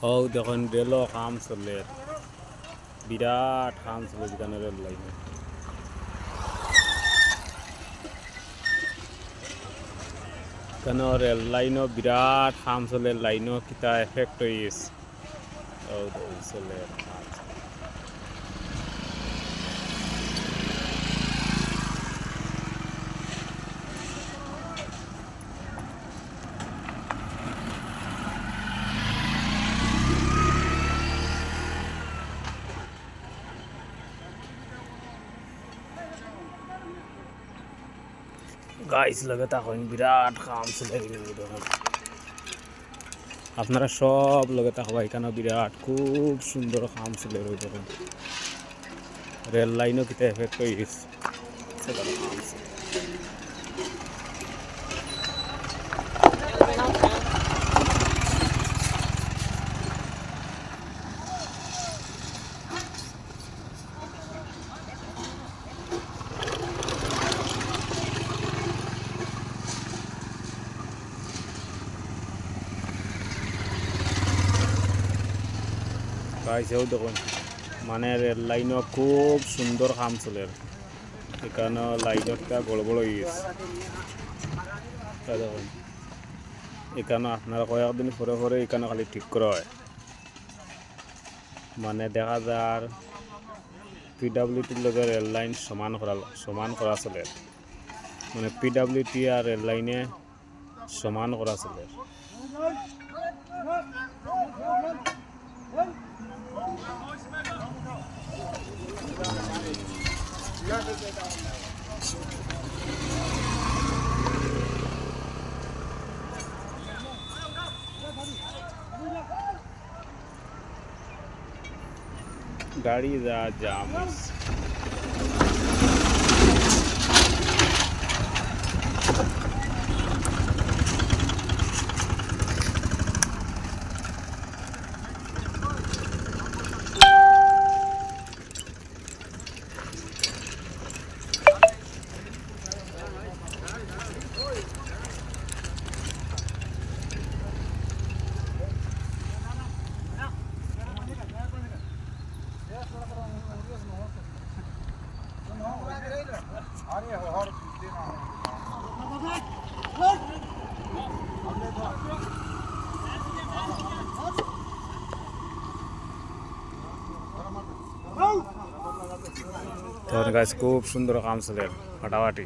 ও দেখুন রেল কাম চলে, বিরাট কাম চলে যেখানে রেল লাইনে। কেন রেল লাইনও বিরাট কাম চলে, লাইনও কিতা এফেক্ট হয়ে গেছে। ও চলে গাইস লগে তখন বিরাট কাম চলে দেখুন, আপনারা সব লগে থাকবা। এখানে বিরাট খুব সুন্দর কাম চলে দেখুন, রেল লাইনও কিতা এফেক্ট হয়ে গেছে। গাইছেও দেখুন, মানে রেল লাইনও খুব সুন্দর কাম চলে। এখানে লাইনটা বড় বড় হয়ে গেছে দেখুন। এখানে আপনারা কয়েকদিন পরে পরে এখানে খালি ঠিক করা হয়, মানে দেখা যায় পিডাব্লিউটির লগে রেল লাইন সমান করা চলে, মানে পিডাব্লিউটি আর রেল লাইনে সমান করা চলে। গাড়ি যা জাম তো গাছ খুব সুন্দর কাম চলে ফাটাফাটি।